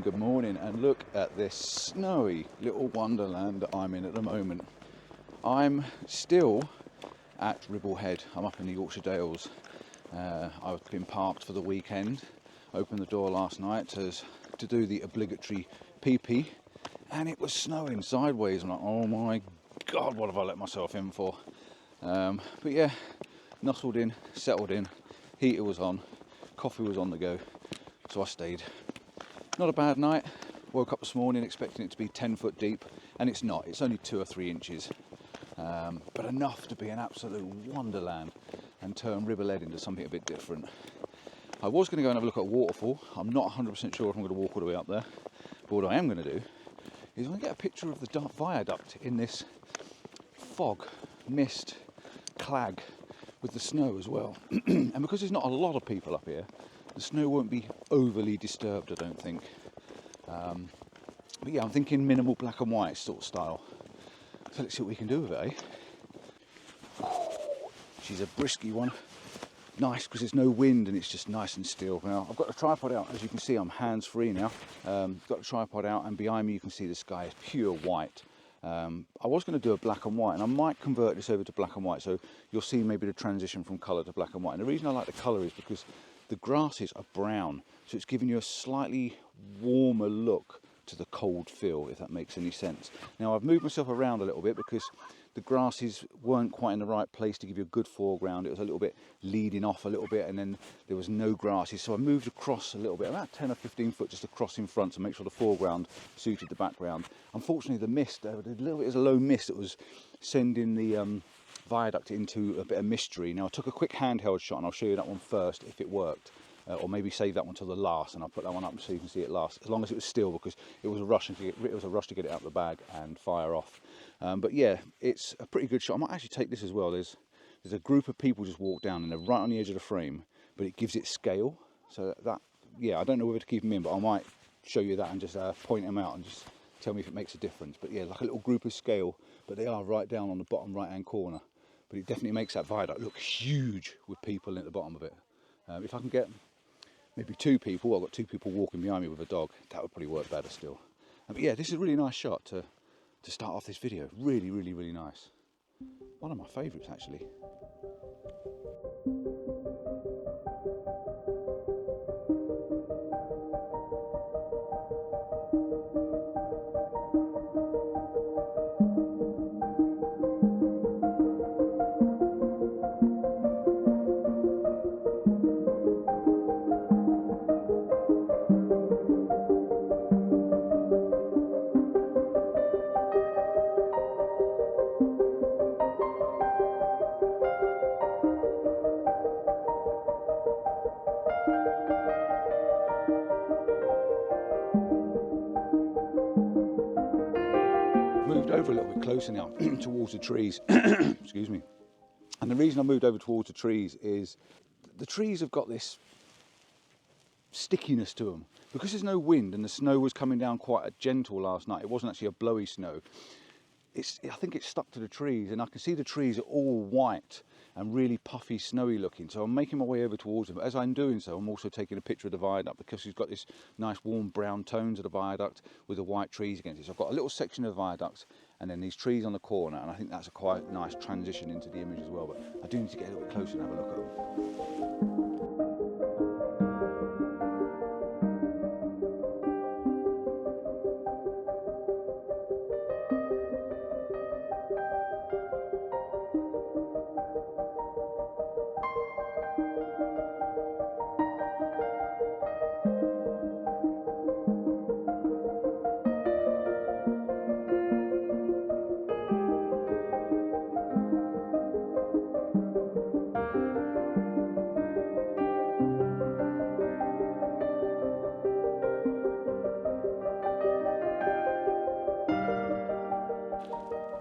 good morning, and look at this snowy little wonderland that I'm in at the moment. I'm still at Ribblehead. I'm up in the Yorkshire Dales. I've been parked for the weekend, opened the door last night to do the obligatory PP, and it was snowing sideways. I'm like, oh my god, what have I let myself in for? But yeah, nestled in, settled in, heater was on, coffee was on the go, so I stayed. Not a bad night. Woke up this morning expecting it to be 10 foot deep, and it's not. It's only 2 or 3 inches, but enough to be an absolute wonderland and turn Ribblehead into something a bit different. I was going to go and have a look at a waterfall. I'm not 100% sure if I'm going to walk all the way up there, but what I am going to do is I'm going to get a picture of the dark viaduct in this fog, mist, clag with the snow as well. And because there's not a lot of people up here, the snow won't be overly disturbed, I don't think. But yeah, I'm thinking minimal black and white sort of style. So let's see what we can do with it, eh? She's a brisky one. Nice because there's no wind and it's just nice and still. Now I've got the tripod out. As you can see, I'm hands-free now. Got the tripod out, and behind me you can see the sky is pure white. I was going to do a black and white, and I might convert this over to black and white, so you'll see maybe the transition from colour to black and white. And the reason I like the colour is because the grasses are brown, so it's giving you a slightly warmer look to the cold feel, if that makes any sense. Now I've moved myself around a little bit because the grasses weren't quite in the right place to give you a good foreground. It was a little bit leading off a little bit, and then there was no grasses, so I moved across a little bit, about 10 or 15 foot just across in front to make sure the foreground suited the background. Unfortunately the mist, there was a little bit of a low mist that was sending the viaduct into a bit of mystery. Now I took a quick handheld shot, and I'll show you that one first if it worked, or maybe save that one till the last, and I'll put that one up so you can see it last, as long as it was still, because it was a rush to get it out of the bag and fire off. But yeah, it's a pretty good shot. I might actually take this as well. There's a group of people just walk down, and they're right on the edge of the frame, but it gives it scale. So that, yeah, I don't know whether to keep them in, but I might show you that and just point them out and just tell me if it makes a difference. But yeah, like a little group of scale, but they are right down on the bottom right hand corner. But it definitely makes that viaduct look huge with people at the bottom of it. If I can get maybe 2 people, I've got 2 people walking behind me with a dog, that would probably work better still. But yeah, this is a really nice shot to start off this video. Really, really, really nice. One of my favourites actually. Moved over a little bit closer now towards the trees. Excuse me. And the reason I moved over towards the trees is the trees have got this stickiness to them. Because there's no wind and the snow was coming down quite gentle last night, it wasn't actually a blowy snow. I think it's stuck to the trees, and I can see the trees are all white and really puffy, snowy looking. So I'm making my way over towards them. But as I'm doing so, I'm also taking a picture of the viaduct, because it's got this nice warm brown tones of the viaduct with the white trees against it. So I've got a little section of viaduct and then these trees on the corner, and I think that's a quite nice transition into the image as well. But I do need to get a little bit closer and have a look at them.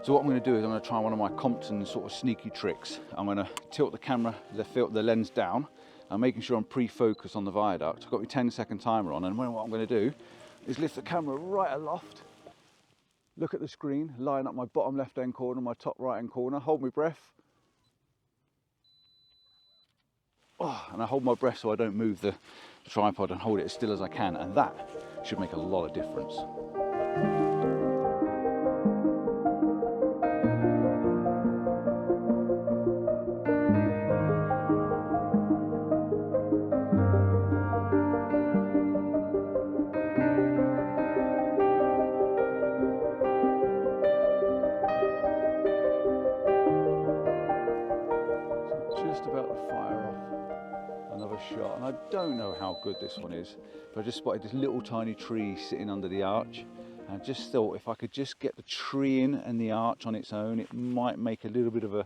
So what I'm going to do is I'm going to try one of my Compton sort of sneaky tricks. I'm going to tilt the camera, the lens down. I'm making sure I'm pre-focused on the viaduct. I've got my 10-second timer on, and what I'm going to do is lift the camera right aloft, look at the screen, line up my bottom left-hand corner, my top right-hand corner, hold my breath. Oh, and I hold my breath so I don't move the tripod, and hold it as still as I can, and that should make a lot of difference. Just about to fire off another shot, and I don't know how good this one is, but I just spotted this little tiny tree sitting under the arch, and I just thought if I could just get the tree in and the arch on its own, it might make a little bit of a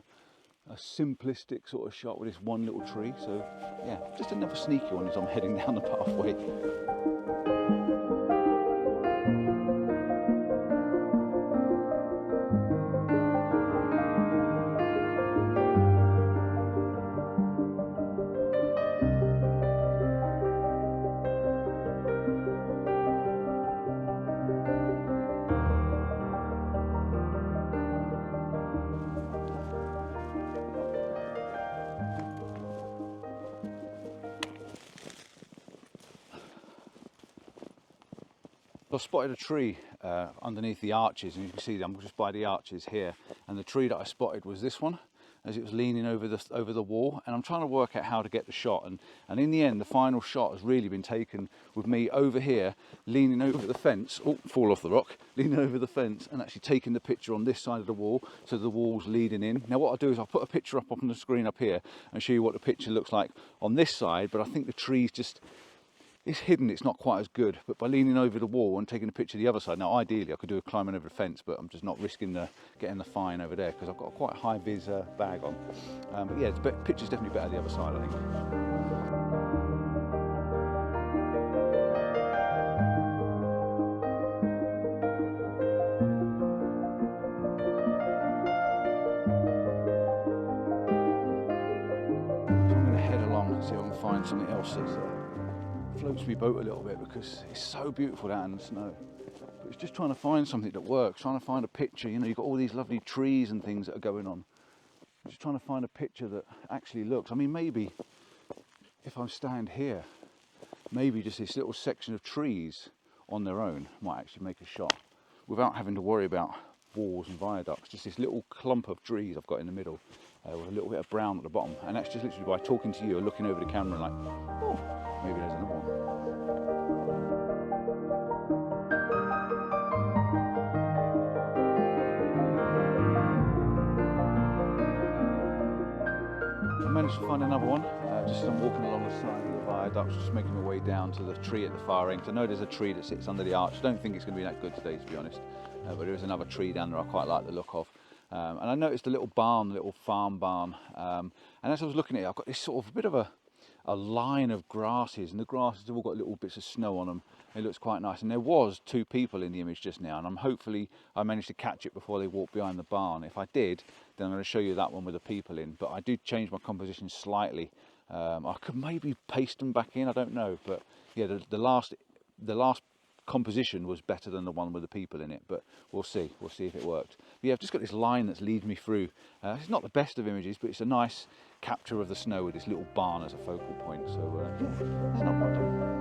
simplistic sort of shot with this one little tree. So yeah, just another sneaky one as I'm heading down the pathway. I spotted a tree underneath the arches, and you can see I'm just by the arches here, and the tree that I spotted was this one, as it was leaning over the wall, and I'm trying to work out how to get the shot, and in the end the final shot has really been taken with me over here leaning over the fence, fall off the rock, leaning over the fence and actually taking the picture on this side of the wall, so the wall's leading in. Now what I'll do is I'll put a picture up on the screen up here and show you what the picture looks like on this side, but I think the tree's just, it's hidden, it's not quite as good, but by leaning over the wall and taking a picture of the other side, now ideally I could do a climbing over the fence, but I'm just not risking getting the fine over there because I've got a quite high vis bag on. But yeah, the picture's definitely better the other side, I think. So I'm going to head along and see if I can find something else that floats my boat a little bit, because it's so beautiful down in the snow. But it's just trying to find something that works, trying to find a picture. You know, you've got all these lovely trees and things that are going on. Just trying to find a picture that actually looks. I mean, maybe if I stand here, maybe just this little section of trees on their own might actually make a shot without having to worry about walls and viaducts. Just this little clump of trees I've got in the middle with a little bit of brown at the bottom, and that's just literally by talking to you or looking over the camera like, oh, maybe there's another one. I managed to find another one, just as I'm walking along the side of the viaduct, just making my way down to the tree at the far end. I know there's a tree that sits under the arch. I don't think it's going to be that good today, to be honest, but there is another tree down there I quite like the look of. And I noticed a little barn, a little farm barn, and as I was looking at it, I've got this sort of a bit of a line of grasses, and the grasses have all got little bits of snow on them. It looks quite nice, and there was 2 people in the image just now, and hopefully I managed to catch it before they walked behind the barn. If I did, then I'm going to show you that one with the people in, but I did change my composition slightly. I could maybe paste them back in, I don't know, but yeah, the last composition was better than the one with the people in it, but we'll see if it worked. But yeah, I've just got this line that's leading me through. It's not the best of images, but it's a nice capture of the snow with this little barn as a focal point, so yeah, that's not bad done.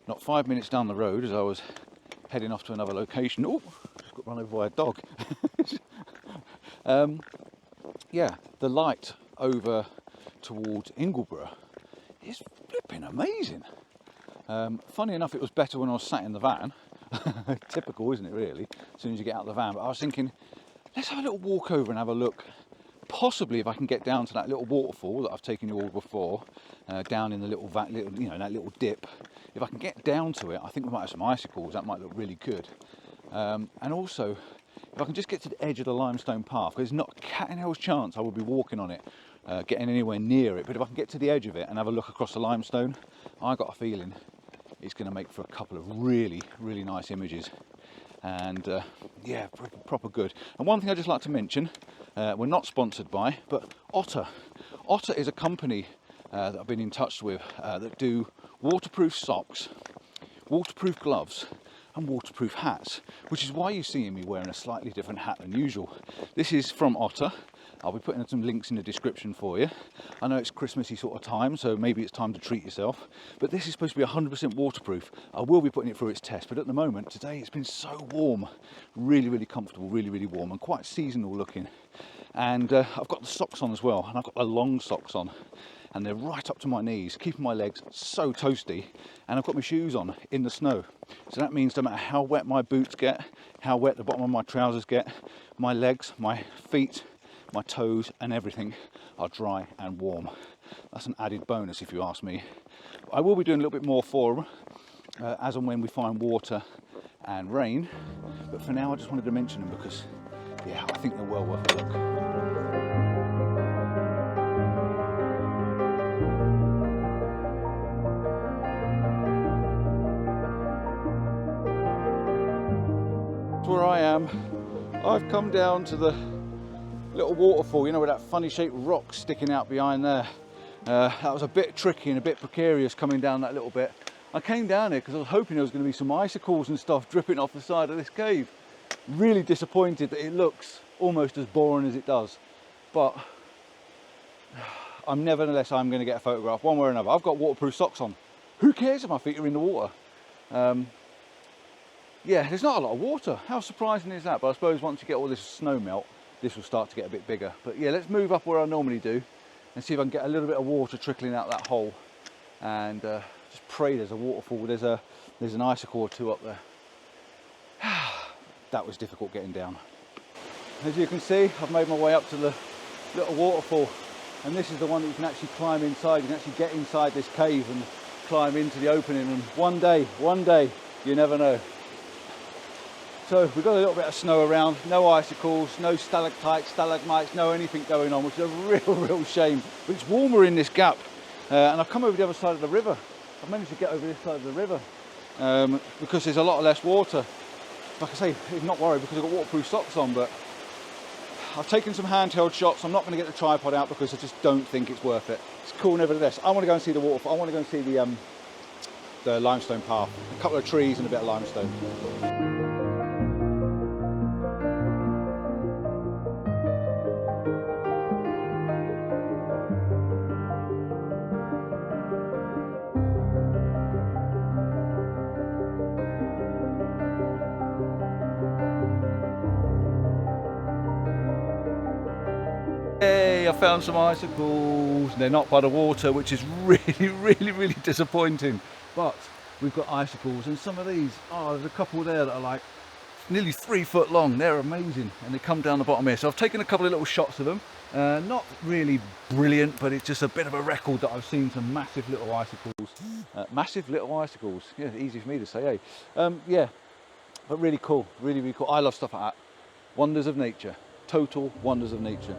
Not 5 minutes down the road as I was heading off to another location. Oh, just got run over by a dog. Yeah, the light over towards Ingleborough is flipping amazing. Funny enough, it was better when I was sat in the van. Typical, isn't it, really, as soon as you get out of the van. But I was thinking, let's have a little walk over and have a look. Possibly if I can get down to that little waterfall that I've taken you all before, down in the little you know, that little dip. If I can get down to it, I think we might have some icicles. That might look really good. And also, if I can just get to the edge of the limestone path, there's not a cat in hell's chance I will be walking on it, getting anywhere near it. But if I can get to the edge of it and have a look across the limestone, I got a feeling it's going to make for a couple of really, really nice images. And yeah, proper good. And one thing I'd just like to mention, we're not sponsored by, but Otter. Otter is a company that I've been in touch with that do waterproof socks, waterproof gloves and waterproof hats, which is why you're seeing me wearing a slightly different hat than usual. This is from Otter. I'll be putting some links in the description for you. I know it's Christmassy sort of time, so maybe it's time to treat yourself, but this is supposed to be 100% waterproof. I will be putting it through its test, but at the moment, today it's been so warm, really, really comfortable, really, really warm and quite seasonal looking. And I've got the socks on as well, and I've got the long socks on, and they're right up to my knees, keeping my legs so toasty. And I've got my shoes on in the snow, so that means no matter how wet my boots get, how wet the bottom of my trousers get, my legs, my feet, my toes and everything are dry and warm. That's an added bonus if you ask me. I will be doing a little bit more for them as and when we find water and rain, but for now I just wanted to mention them because yeah, I think they're well worth a look. Where I am, I've come down to the little waterfall, you know, with that funny shaped rock sticking out behind there. That was a bit tricky and a bit precarious coming down that little bit. I came down here because I was hoping there was going to be some icicles and stuff dripping off the side of this cave. Really disappointed that it looks almost as boring as it does, but nevertheless I'm going to get a photograph one way or another. I've got waterproof socks on. Who cares if my feet are in the water? Yeah, there's not a lot of water. How surprising is that? But I suppose once you get all this snow melt, this will start to get a bit bigger. But yeah, let's move up where I normally do and see if I can get a little bit of water trickling out that hole, and just pray there's a waterfall. There's an icicle or two up there. That was difficult getting down. As you can see, I've made my way up to the little waterfall, and this is the one that you can actually climb inside. You can actually get inside this cave and climb into the opening, and one day, you never know. So we've got a little bit of snow around, no icicles, no stalactites, stalagmites, no anything going on, which is a real shame. But it's warmer in this gap, and I've come over the other side of the river. I've managed to get over this side of the river because there's a lot less water. Like I say, I'm not worried because I've got waterproof socks on, but I've taken some handheld shots. I'm not going to get the tripod out because I just don't think it's worth it. It's cool nevertheless. I want to go and see the waterfall. I want to go and see the limestone path, a couple of trees and a bit of limestone. Hey, I found some icicles. They're not by the water, which is really disappointing. But we've got icicles, and some of these, oh, there's a couple there that are like nearly 3 foot long. They're amazing, and they come down the bottom here. So I've taken a couple of little shots of them. Not really brilliant, but it's just a bit of a record that I've seen some massive little icicles. Massive little icicles. Yeah, easy for me to say, hey. Yeah, but really cool, really cool. I love stuff like that. Wonders of nature. Total wonders of nature.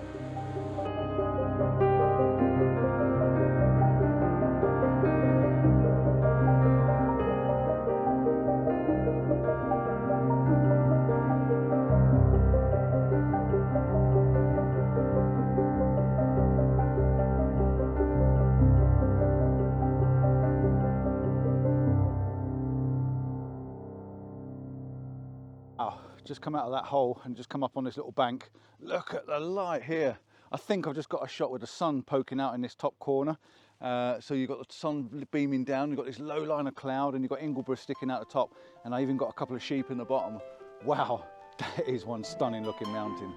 Just come out of that hole and just come up on this little bank. Look at the light here. I think I've just got a shot with the sun poking out in this top corner, So you've got the sun beaming down, you've got this low line of cloud, and you've got Ingleborough sticking out the top, and I even got a couple of sheep in the bottom. Wow, that is one stunning looking mountain.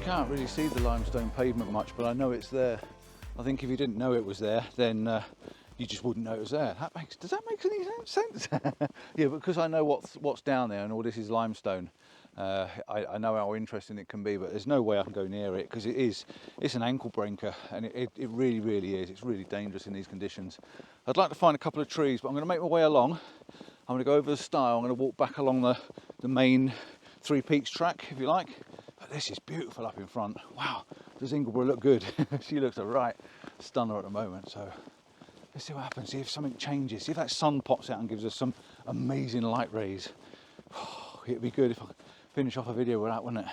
Can't really see the limestone pavement much, but I know it's there. I think if you didn't know it was there, then you just wouldn't know it was there. Does that make any sense? Yeah, because I know what's down there and all this is limestone. I know how interesting it can be, but there's no way I can go near it because it's an ankle breaker, and it really is. It's really dangerous in these conditions. I'd like to find a couple of trees, but I'm going to make my way along. I'm going to go over the stile. I'm going to walk back along the main Three Peaks track, if you like. But this is beautiful up in front. Wow, does Ingleborough look good? She looks a right stunner at the moment. So let's see what happens, see if something changes, see if that sun pops out and gives us some amazing light rays. Oh, it'd be good if I could finish off a video with that, wouldn't it?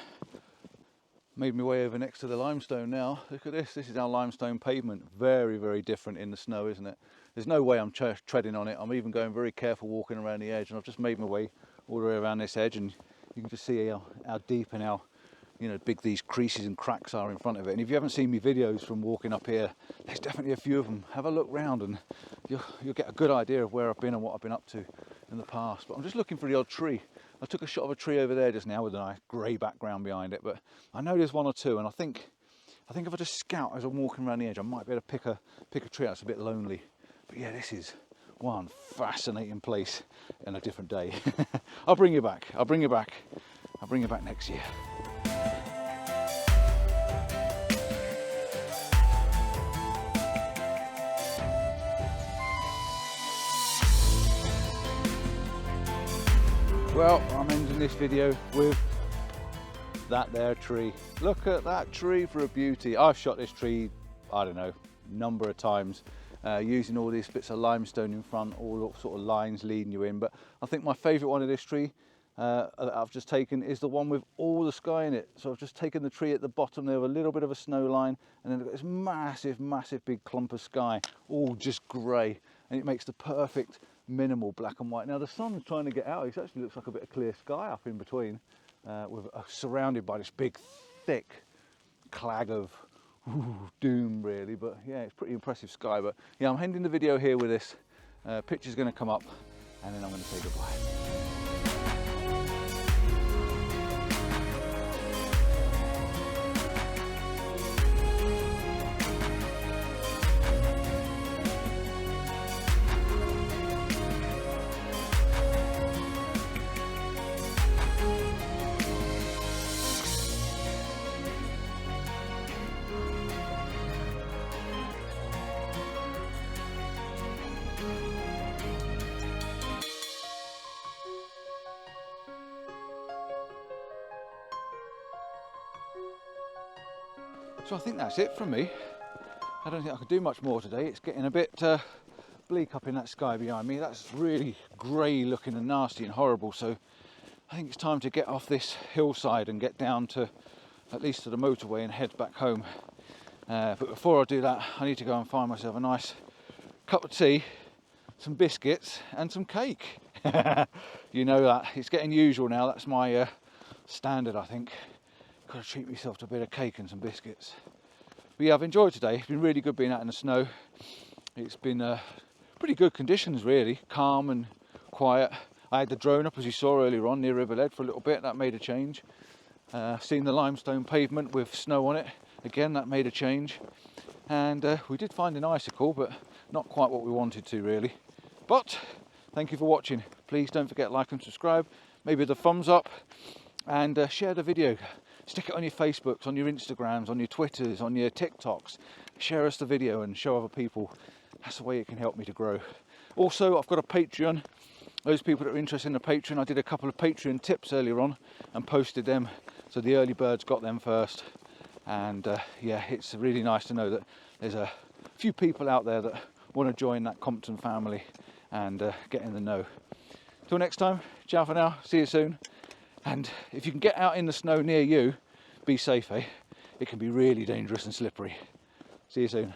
Made my way over next to the limestone now. Look at this, this is our limestone pavement. Very different in the snow, isn't it? There's no way I'm treading on it. I'm even going very careful walking around the edge, and I've just made my way all the way around this edge, and you can just see how deep and how big these creases and cracks are in front of it. And if you haven't seen me videos from walking up here, there's definitely a few of them. Have a look round and you'll get a good idea of where I've been and what I've been up to in the past. But I'm just looking for the odd tree. I took a shot of a tree over there just now with a nice grey background behind it, but I know there's one or two, and I think if I just scout as I'm walking around the edge, I might be able to pick a tree out. It's a bit lonely. But yeah, this is one fascinating place in a different day. I'll bring you back next year. Well, I'm ending this video with that there tree. Look at that tree for a beauty. I've shot this tree, I don't know, number of times, using all these bits of limestone in front, all sort of lines leading you in. But I think my favourite one of this tree that I've just taken is the one with all the sky in it. So I've just taken the tree at the bottom there with a little bit of a snow line, and then I've got this massive big clump of sky, all just grey, and it makes the perfect minimal black and white. Now the sun's trying to get out. It actually looks like a bit of clear sky up in between, surrounded by this big thick clag of doom really. But yeah, it's pretty impressive sky. But yeah, I'm ending the video here with this. Picture's going to come up, and then I'm going to say goodbye. So I think that's it from me. I don't think I could do much more today. It's getting a bit bleak up in that sky behind me. That's really grey looking and nasty and horrible. So I think it's time to get off this hillside and get down to at least to the motorway and head back home. But before I do that, I need to go and find myself a nice cup of tea, some biscuits and some cake. You know that. It's getting usual now. That's my standard, I think. Got to treat myself to a bit of cake and some biscuits. But yeah, I've enjoyed today. It's been really good being out in the snow. It's been pretty good conditions really, calm and quiet. I had the drone up as you saw earlier on near Ribblehead for a little bit. That made a change. Seen the limestone pavement with snow on it. Again, that made a change. And we did find an icicle, but not quite what we wanted to really. But thank you for watching. Please don't forget to like and subscribe. Maybe the thumbs up, and share the video. Stick it on your Facebooks, on your Instagrams, on your Twitters, on your TikToks. Share us the video and show other people. That's the way it can help me to grow. Also, I've got a Patreon. Those people that are interested in the Patreon, I did a couple of Patreon tips earlier on and posted them, so the early birds got them first. And yeah, it's really nice to know that there's a few people out there that want to join that Compton family and get in the know. Till next time, ciao for now, see you soon. And if you can get out in the snow near you, be safe, eh? It can be really dangerous and slippery. See you soon.